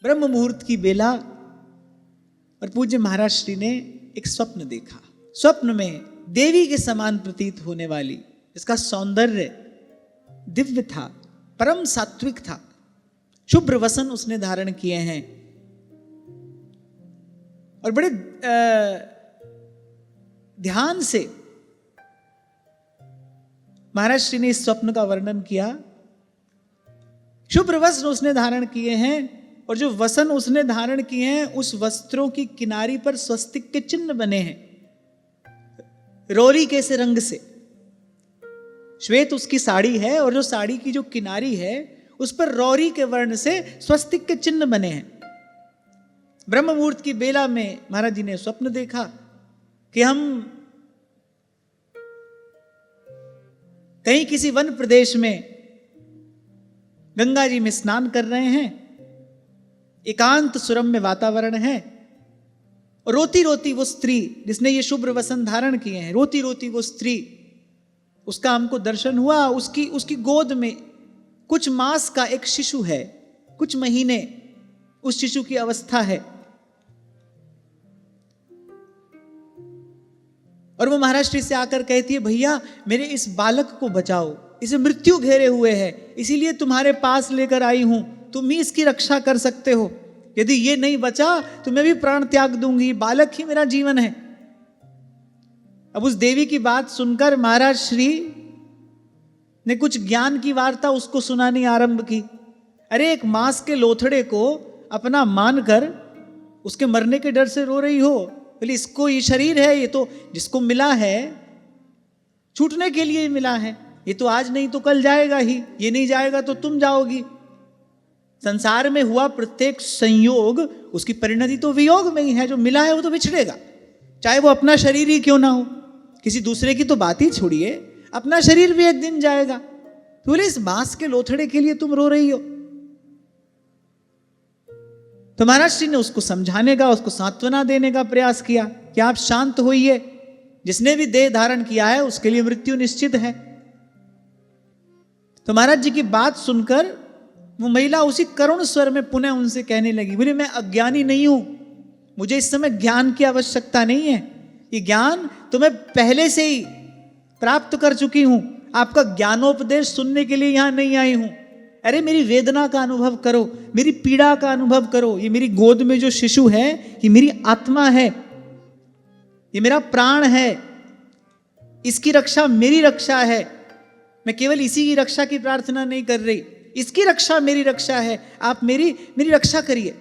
ब्रह्म मुहूर्त की बेला और पूज्य महाराज श्री ने एक स्वप्न देखा। स्वप्न में देवी के समान प्रतीत होने वाली, इसका सौंदर्य दिव्य था, परम सात्विक था, शुभ्र वसन उसने धारण किए हैं और बड़े ध्यान से महाराज श्री ने इस स्वप्न का वर्णन किया। शुभ्र वस्त्र उसने धारण किए हैं और जो वसन उसने धारण किए हैं उस वस्त्रों की किनारी पर स्वस्तिक के चिन्ह बने हैं, रोरी के से रंग से। श्वेत उसकी साड़ी है और जो साड़ी की जो किनारी है उस पर रोरी के वर्ण से स्वस्तिक के चिन्ह बने हैं। ब्रह्म मुहूर्त की बेला में महाराज जी ने स्वप्न देखा कि हम कहीं किसी वन प्रदेश में गंगा जी में स्नान कर रहे हैं, एकांत सुरम्य वातावरण है और रोती रोती वो स्त्री जिसने ये शुभ्र वसन धारण किए हैं, रोती रोती वो स्त्री, उसका हमको दर्शन हुआ। उसकी गोद में कुछ मास का एक शिशु है, कुछ महीने उस शिशु की अवस्था है और वो महाराष्ट्र से आकर कहती है, भैया मेरे इस बालक को बचाओ, इसे मृत्यु घेरे हुए है, इसीलिए तुम्हारे पास लेकर आई हूं, तुम ही इसकी रक्षा कर सकते हो, यदि ये नहीं बचा तो मैं भी प्राण त्याग दूंगी, बालक ही मेरा जीवन है। अब उस देवी की बात सुनकर महाराज श्री ने कुछ ज्ञान की वार्ता उसको सुनानी आरंभ की। अरे एक मांस के लोथड़े को अपना मानकर उसके मरने के डर से रो रही हो, बोले इसको ये शरीर है, ये तो जिसको मिला है छूटने के लिए मिला है, ये तो आज नहीं तो कल जाएगा ही, ये नहीं जाएगा तो तुम जाओगी। संसार में हुआ प्रत्येक संयोग उसकी परिणति तो वियोग में ही है, जो मिला है वो तो बिछड़ेगा, चाहे वो अपना शरीर ही क्यों ना हो, किसी दूसरे की तो बात ही छोड़िए, अपना शरीर भी एक दिन जाएगा। तो बोले इस मांस के लोथड़े के लिए तुम रो रही हो। तो महाराज श्री ने उसको समझाने का, उसको सांत्वना देने का प्रयास किया कि आप शांत होइए, जिसने भी देह धारण किया है उसके लिए मृत्यु निश्चित है। तो महाराज जी की बात सुनकर वो महिला उसी करुण स्वर में पुनः उनसे कहने लगी, बोले मैं अज्ञानी नहीं हूं, मुझे इस समय ज्ञान की आवश्यकता नहीं है, ये ज्ञान तो मैं पहले से ही प्राप्त कर चुकी हूं, आपका ज्ञानोपदेश सुनने के लिए यहां नहीं आई हूं। अरे मेरी वेदना का अनुभव करो, मेरी पीड़ा का अनुभव करो, ये मेरी गोद में जो शिशु है ये मेरी आत्मा है, ये मेरा प्राण है, इसकी रक्षा मेरी रक्षा है, मैं केवल इसी की रक्षा की प्रार्थना नहीं कर रही, इसकी रक्षा मेरी रक्षा है, आप मेरी रक्षा करिए।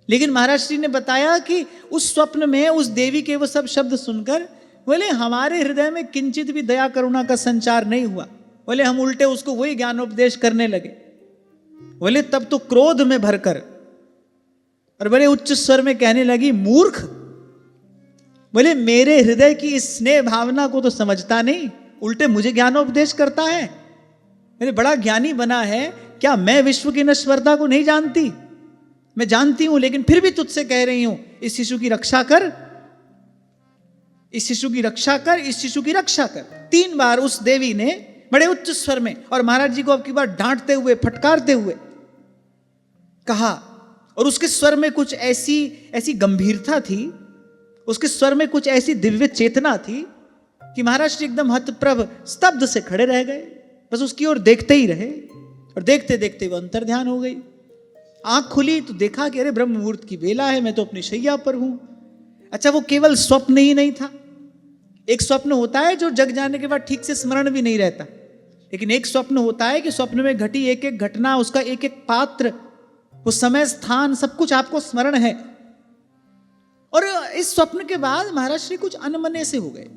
लेकिन महाराज श्री ने बताया कि उस स्वप्न में उस देवी के वो सब शब्द सुनकर बोले हमारे हृदय में किंचित भी दया करुणा का संचार नहीं हुआ, बोले हम उल्टे उसको वही ज्ञानोपदेश करने लगे। बोले तब तो क्रोध में भरकर और बड़े उच्च स्वर में कहने लगी, मूर्ख, बोले मेरे हृदय की इस स्नेह भावना को तो समझता नहीं, उल्टे मुझे ज्ञानोपदेश करता है, मेरे बड़ा ज्ञानी बना है, क्या मैं विश्व की नश्वरता को नहीं जानती? मैं जानती हूं, लेकिन फिर भी तुझसे कह रही हूं, इस शिशु की रक्षा कर, इस शिशु की रक्षा कर, इस शिशु की रक्षा कर। 3 बार उस देवी ने बड़े उच्च स्वर में और महाराज जी को अब की बार डांटते हुए फटकारते हुए कहा, और उसके स्वर में कुछ ऐसी गंभीरता थी, उसके स्वर में कुछ ऐसी दिव्य चेतना थी कि महाराज जी एकदम हतप्रभ स्तब्ध से खड़े रह गए, बस उसकी ओर देखते ही रहे और देखते देखते वो अंतर ध्यान हो गई। आंख खुली तो देखा कि अरे ब्रह्म मुहूर्त की बेला है, मैं तो अपनी शैया पर हूं। अच्छा वो केवल स्वप्न ही नहीं था, एक स्वप्न होता है जो जग जाने के बाद ठीक से स्मरण भी नहीं रहता, लेकिन एक स्वप्न होता है कि स्वप्न में घटी एक एक घटना, उसका एक एक पात्र, वो समय स्थान सब कुछ आपको स्मरण है। और इस स्वप्न के बाद महाराज श्री कुछ अनमने से हो गए,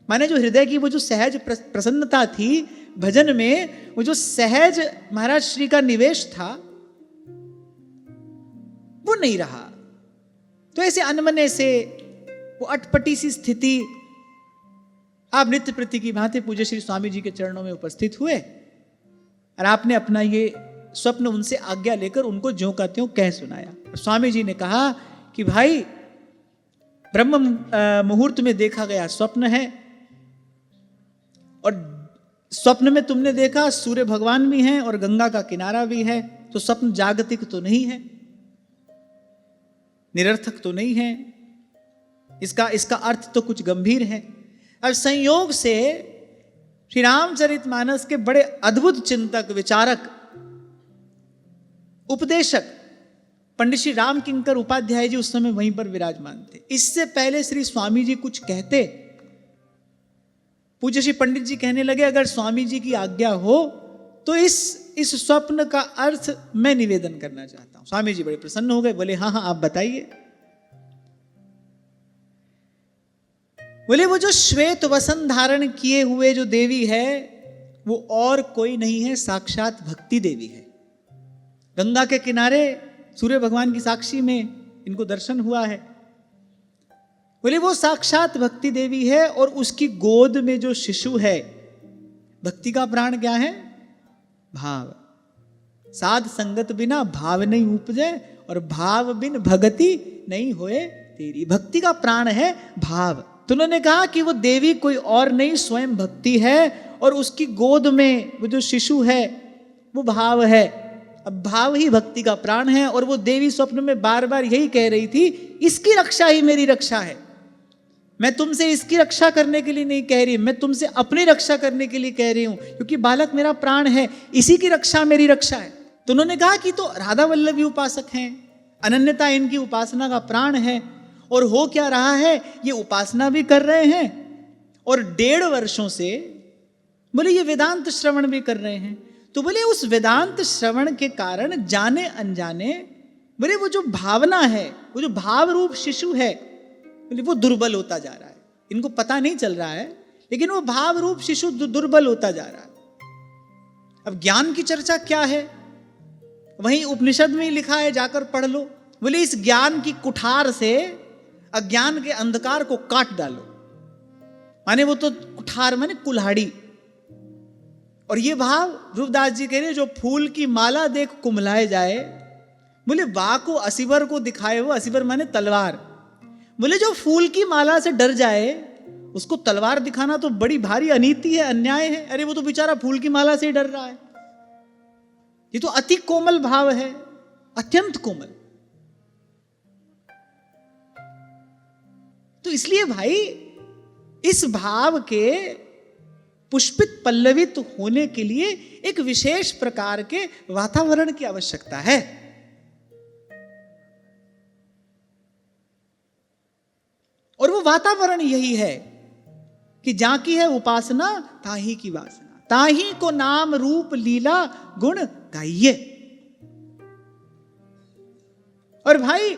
माने जो हृदय की वो जो सहज प्रसन्नता थी भजन में, वो जो सहज महाराज श्री का निवेश था वो नहीं रहा। तो ऐसे अनमने से वो अटपटी सी स्थिति, आप नित्य प्रति की भांति पूज्य श्री स्वामी जी के चरणों में उपस्थित हुए और आपने अपना ये स्वप्न उनसे आज्ञा लेकर उनको ज्यों का त्यों कह सुनाया। और स्वामी जी ने कहा कि भाई ब्रह्म मुहूर्त में देखा गया स्वप्न है, और स्वप्न में तुमने देखा सूर्य भगवान भी हैं और गंगा का किनारा भी है, तो स्वप्न जागतिक तो नहीं है, निरर्थक तो नहीं है, इसका अर्थ तो कुछ गंभीर है। अब संयोग से श्री रामचरितमानस के बड़े अद्भुत चिंतक, विचारक, उपदेशक पंडित श्री राम किंकर उपाध्याय जी उस समय वहीं पर विराजमान थे। इससे पहले श्री स्वामी जी कुछ कहते, पूज्य श्री पंडित जी कहने लगे, अगर स्वामी जी की आज्ञा हो तो इस स्वप्न का अर्थ मैं निवेदन करना चाहता हूं। स्वामी जी बड़े प्रसन्न हो गए, बोले हाँ हाँ आप बताइए। बोले वो जो श्वेत वसन धारण किए हुए जो देवी है वो और कोई नहीं है, साक्षात भक्ति देवी है। गंगा के किनारे सूर्य भगवान की साक्षी में इनको दर्शन हुआ है। बोले वो साक्षात भक्ति देवी है और उसकी गोद में जो शिशु है, भक्ति का प्राण क्या है? भाव। साध संगत बिना भाव नहीं उपजे और भाव बिन भगति नहीं होए तेरी। भक्ति का प्राण है भाव। तो उन्होंने कहा कि वो देवी कोई और नहीं, स्वयं भक्ति है और उसकी गोद में वो जो शिशु है वो भाव है। अब भाव ही भक्ति का प्राण है और वो देवी स्वप्न में बार बार यही कह रही थी, इसकी रक्षा ही मेरी रक्षा है। मैं तुमसे इसकी रक्षा करने के लिए नहीं कह रही, मैं तुमसे अपनी रक्षा करने के लिए कह रही हूं, क्योंकि बालक मेरा प्राण है, इसी की रक्षा मेरी रक्षा है। तो उन्होंने कहा कि तो राधा वल्लभी उपासक हैं, अनन्यता इनकी उपासना का प्राण है। और हो क्या रहा है, ये उपासना भी कर रहे हैं और 1.5 वर्षों से बोले ये वेदांत श्रवण भी कर रहे हैं। तो बोले उस वेदांत श्रवण के कारण जाने अनजाने बोले वो जो भावना है, वो जो भाव रूप शिशु है, बोले वो दुर्बल होता जा रहा है। इनको पता नहीं चल रहा है, लेकिन वो भाव रूप शिशु दुर्बल होता जा रहा है। अब ज्ञान की चर्चा क्या है, वहीं उपनिषद में लिखा है, जाकर पढ़ लो। बोले इस ज्ञान की कुठार से अज्ञान के अंधकार को काट डालो। माने वो तो कुठार माने कुल्हाड़ी। और ये भाव रूपदास जी कह रहे, जो फूल की माला देख कुम्हलाए जाए, बोले वा को असीवर को दिखाए, वो असीवर माने तलवार। बोले जो फूल की माला से डर जाए उसको तलवार दिखाना तो बड़ी भारी अनीति है, अन्याय है। अरे वो तो बेचारा फूल की माला से ही डर रहा है। ये तो अति कोमल भाव है, अत्यंत कोमल। तो इसलिए भाई इस भाव के पुष्पित पल्लवित होने के लिए एक विशेष प्रकार के वातावरण की आवश्यकता है। और वो वातावरण यही है कि जहां की है उपासना ताही की वासना, ताही को नाम रूप लीला गुण गाइए। और भाई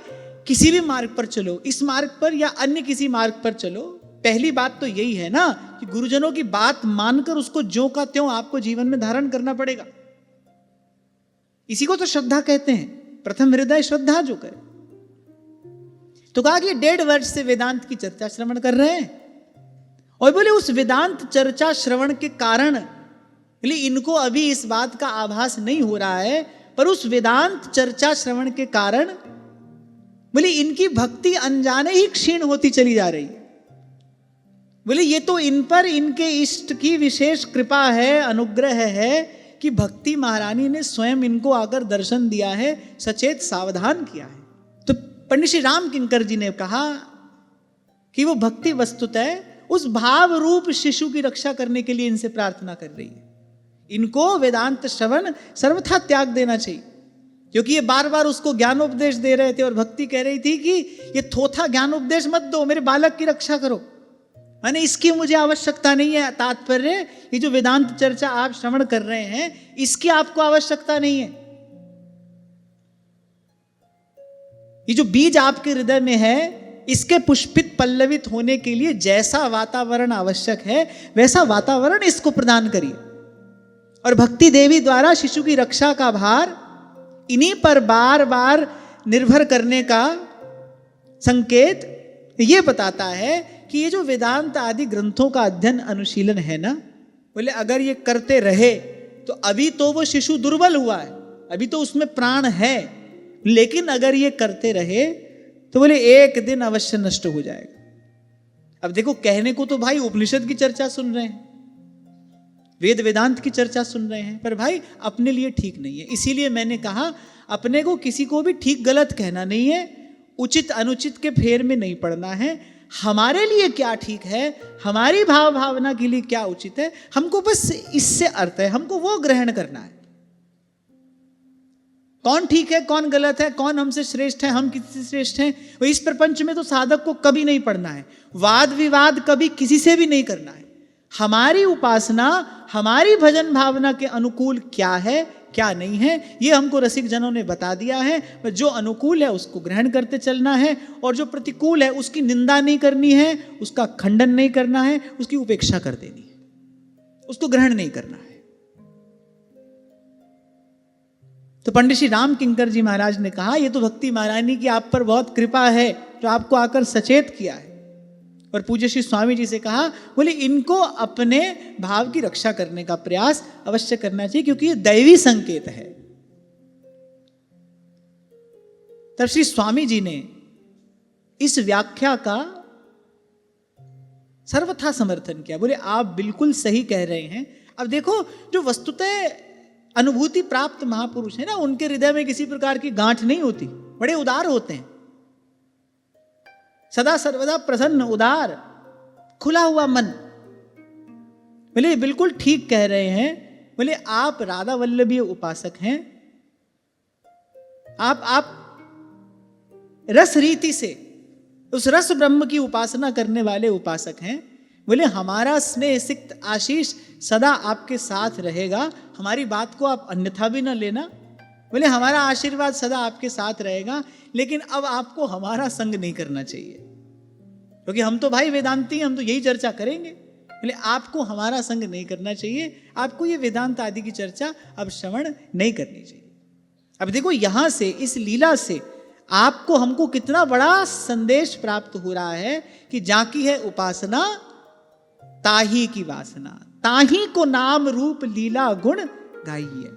किसी भी मार्ग पर चलो, इस मार्ग पर या अन्य किसी मार्ग पर चलो, पहली बात तो यही है ना कि गुरुजनों की बात मानकर उसको ज्यों का त्यों आपको जीवन में धारण करना पड़ेगा। इसी को तो श्रद्धा कहते हैं, प्रथम हृदय श्रद्धा जो करे। तो कहा कि 1.5 वर्ष से वेदांत की चर्चा श्रवण कर रहे हैं और बोले उस वेदांत चर्चा श्रवण के कारण बोले इनको अभी इस बात का आभास नहीं हो रहा है, पर उस वेदांत चर्चा श्रवण के कारण बोले इनकी भक्ति अनजाने ही क्षीण होती चली जा रही है। बोले ये तो इन पर इनके इष्ट की विशेष कृपा है, अनुग्रह है कि भक्ति महारानी ने स्वयं इनको आकर दर्शन दिया है, सचेत सावधान किया है। तो पंडित श्री राम किंकर जी ने कहा कि वो भक्ति वस्तुतः उस भाव रूप शिशु की रक्षा करने के लिए इनसे प्रार्थना कर रही है। इनको वेदांत श्रवण सर्वथा त्याग देना चाहिए, क्योंकि ये बार बार उसको ज्ञानोपदेश दे रहे थे और भक्ति कह रही थी कि ये थोथा ज्ञानोपदेश मत दो, मेरे बालक की रक्षा करो, माने इसकी मुझे आवश्यकता नहीं है। तात्पर्य ये जो वेदांत चर्चा आप श्रवण कर रहे हैं इसकी आपको आवश्यकता नहीं है। ये जो बीज आपके हृदय में है इसके पुष्पित पल्लवित होने के लिए जैसा वातावरण आवश्यक है वैसा वातावरण इसको प्रदान करिए। और भक्ति देवी द्वारा शिशु की रक्षा का भार इन्हीं पर बार बार निर्भर करने का संकेत ये बताता है कि ये जो वेदांत आदि ग्रंथों का अध्ययन अनुशीलन है ना, बोले अगर ये करते रहे तो अभी तो वो शिशु दुर्बल हुआ है, अभी तो उसमें प्राण है, लेकिन अगर ये करते रहे तो बोले एक दिन अवश्य नष्ट हो जाएगा। अब देखो कहने को तो भाई उपनिषद की चर्चा सुन रहे हैं, वेद वेदांत की चर्चा सुन रहे हैं, पर भाई अपने लिए ठीक नहीं है। इसीलिए मैंने कहा अपने को किसी को भी ठीक गलत कहना नहीं है, उचित अनुचित के फेर में नहीं पड़ना है। हमारे लिए क्या ठीक है, हमारी भाव भावना के लिए क्या उचित है, हमको बस इससे अर्थ है, हमको वो ग्रहण करना है। कौन ठीक है कौन गलत है, कौन हमसे श्रेष्ठ है हम किसी से श्रेष्ठ हैं, वो इस प्रपंच में तो साधक को कभी नहीं पढ़ना है। वाद विवाद कभी किसी से भी नहीं करना है। हमारी उपासना हमारी भजन भावना के अनुकूल क्या है क्या नहीं है, ये हमको रसिक जनों ने बता दिया है। जो अनुकूल है उसको ग्रहण करते चलना है, और जो प्रतिकूल है उसकी निंदा नहीं करनी है, उसका खंडन नहीं करना है, उसकी उपेक्षा कर देनी है, उसको ग्रहण नहीं करना है। तो पंडित श्री राम किंकर जी महाराज ने कहा ये तो भक्ति महारानी की आप पर बहुत कृपा है जो आपको आकर सचेत किया है। और पूज्य श्री स्वामी जी से कहा, बोले इनको अपने भाव की रक्षा करने का प्रयास अवश्य करना चाहिए, क्योंकि ये दैवी संकेत है। तब श्री स्वामी जी ने इस व्याख्या का सर्वथा समर्थन किया। बोले आप बिल्कुल सही कह रहे हैं। अब देखो जो वस्तुतः अनुभूति प्राप्त महापुरुष है ना, उनके हृदय में किसी प्रकार की गांठ नहीं होती, बड़े उदार होते हैं, सदा सर्वदा प्रसन्न उदार खुला हुआ मन। बोले बिल्कुल ठीक कह रहे हैं। बोले आप राधा वल्लभी उपासक हैं, आप रस रीति से उस रस ब्रह्म की उपासना करने वाले उपासक हैं। बोले हमारा स्नेह सिक्त आशीष सदा आपके साथ रहेगा, हमारी बात को आप अन्यथा भी ना लेना। बोले हमारा आशीर्वाद सदा आपके साथ रहेगा, लेकिन अब आपको हमारा संग नहीं करना चाहिए, क्योंकि हम तो भाई वेदांती हैं, हम तो यही चर्चा करेंगे। बोले आपको हमारा संग नहीं करना चाहिए, आपको ये वेदांत आदि की चर्चा अब श्रवण नहीं करनी चाहिए। अब देखो यहां से इस लीला से आपको हमको कितना बड़ा संदेश प्राप्त हो रहा है कि जाकी है उपासना ताही की वासना, ताही को नाम रूप लीला गुण गाइए।